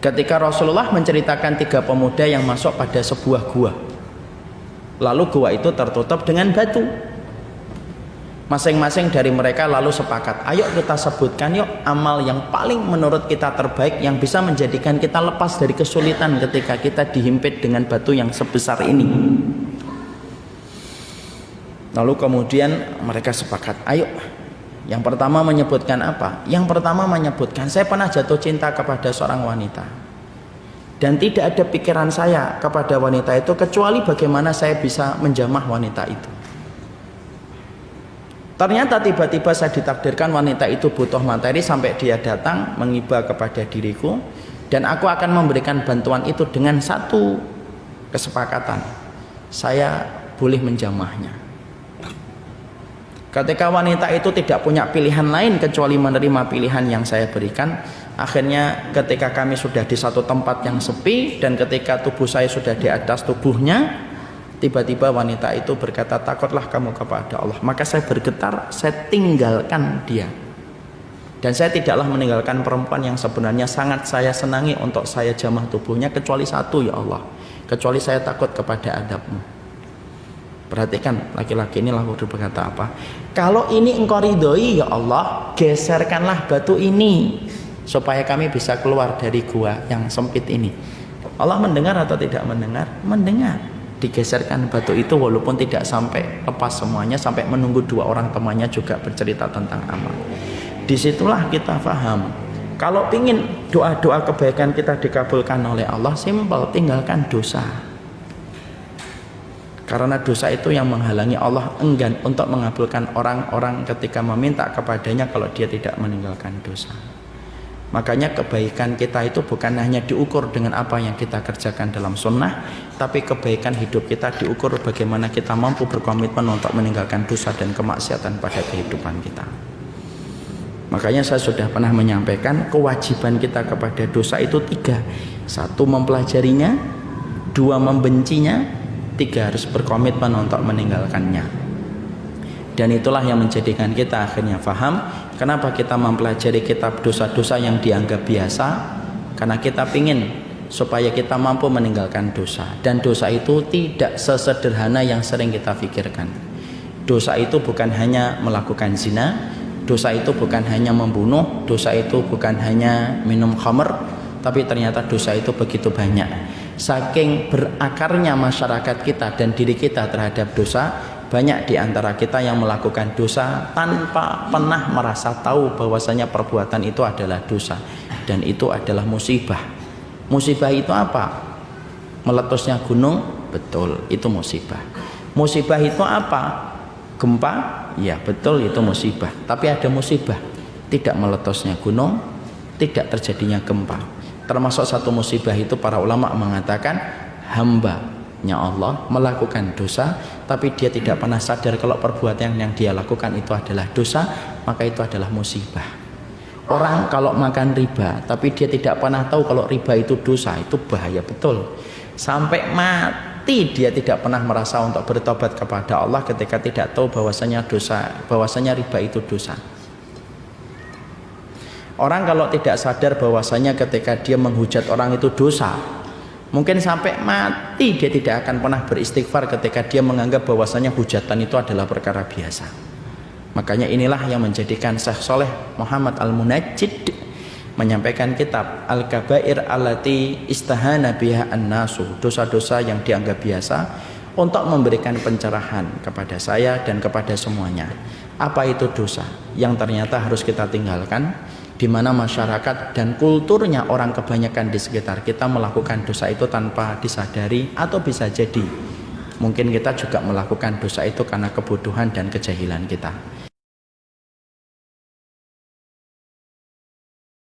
Ketika Rasulullah menceritakan 3 pemuda yang masuk pada sebuah gua, lalu gua itu tertutup dengan batu. Masing-masing dari mereka lalu sepakat, ayo kita sebutkan yuk amal yang paling menurut kita terbaik yang bisa menjadikan kita lepas dari kesulitan ketika kita dihimpit dengan batu yang sebesar ini. Lalu kemudian mereka sepakat, ayo. Yang pertama menyebutkan apa? Yang pertama menyebutkan, saya pernah jatuh cinta kepada seorang wanita, dan tidak ada pikiran saya kepada wanita itu kecuali bagaimana saya bisa menjamah wanita itu. Ternyata tiba-tiba saya ditakdirkan wanita itu butuh materi sampai dia datang menghibah kepada diriku, dan aku akan memberikan bantuan itu dengan satu kesepakatan, saya boleh menjamahnya. Ketika wanita itu tidak punya pilihan lain kecuali menerima pilihan yang saya berikan, akhirnya ketika kami sudah di satu tempat yang sepi dan ketika tubuh saya sudah di atas tubuhnya, tiba-tiba wanita itu berkata, takutlah kamu kepada Allah. Maka saya bergetar, saya tinggalkan dia. Dan saya tidaklah meninggalkan perempuan yang sebenarnya sangat saya senangi untuk saya jamah tubuhnya, kecuali satu, ya Allah, kecuali saya takut kepada adab-Mu. Perhatikan laki-laki ini lalu berkata apa? Kalau ini Engkau ridhoi ya Allah, geserkanlah batu ini supaya kami bisa keluar dari gua yang sempit ini. Allah mendengar atau tidak mendengar? Mendengar. Digeserkan batu itu walaupun tidak sampai lepas semuanya, sampai menunggu 2 orang temannya juga bercerita tentang amal. Disitulah kita paham, kalau ingin doa-doa kebaikan kita dikabulkan oleh Allah, simpel, tinggalkan dosa. Karena dosa itu yang menghalangi Allah enggan untuk mengabulkan orang-orang ketika meminta kepadanya kalau dia tidak meninggalkan dosa. Makanya kebaikan kita itu bukan hanya diukur dengan apa yang kita kerjakan dalam sunnah, tapi kebaikan hidup kita diukur bagaimana kita mampu berkomitmen untuk meninggalkan dosa dan kemaksiatan pada kehidupan kita. Makanya saya sudah pernah menyampaikan kewajiban kita kepada dosa itu 3. 1, mempelajarinya. 2, membencinya. 3, harus berkomitmen untuk meninggalkannya. Dan itulah yang menjadikan kita akhirnya paham kenapa kita mempelajari kitab dosa-dosa yang dianggap biasa, karena kita ingin supaya kita mampu meninggalkan dosa. Dan dosa itu tidak sesederhana yang sering kita pikirkan. Dosa itu bukan hanya melakukan zina, dosa itu bukan hanya membunuh, dosa itu bukan hanya minum khamr, tapi ternyata dosa itu begitu banyak. Saking berakarnya masyarakat kita dan diri kita terhadap dosa, banyak di antara kita yang melakukan dosa tanpa pernah merasa tahu bahwasanya perbuatan itu adalah dosa, dan itu adalah musibah. Musibah itu apa? Meletusnya gunung, betul, itu musibah. Musibah itu apa? Gempa, ya betul, itu musibah. Tapi ada musibah tidak meletusnya gunung, tidak terjadinya gempa. Termasuk satu musibah itu para ulama mengatakan hambanya Allah melakukan dosa, tapi dia tidak pernah sadar kalau perbuatan yang dia lakukan itu adalah dosa, maka itu adalah musibah. Orang kalau makan riba tapi dia tidak pernah tahu kalau riba itu dosa, itu bahaya betul. Sampai mati dia tidak pernah merasa untuk bertobat kepada Allah ketika tidak tahu bahwasanya riba itu dosa. Orang kalau tidak sadar bahwasanya ketika dia menghujat orang itu dosa, mungkin sampai mati dia tidak akan pernah beristighfar ketika dia menganggap bahwasanya hujatan itu adalah perkara biasa. Makanya inilah yang menjadikan Syekh Shaleh Muhammad Al-Munajjid menyampaikan kitab Al-Kabair allati istahana biha an-nasu, dosa-dosa yang dianggap biasa, untuk memberikan pencerahan kepada saya dan kepada semuanya. Apa itu dosa yang ternyata harus kita tinggalkan, di mana masyarakat dan kulturnya orang kebanyakan di sekitar kita melakukan dosa itu tanpa disadari, atau bisa jadi mungkin kita juga melakukan dosa itu karena kebodohan dan kejahilan kita.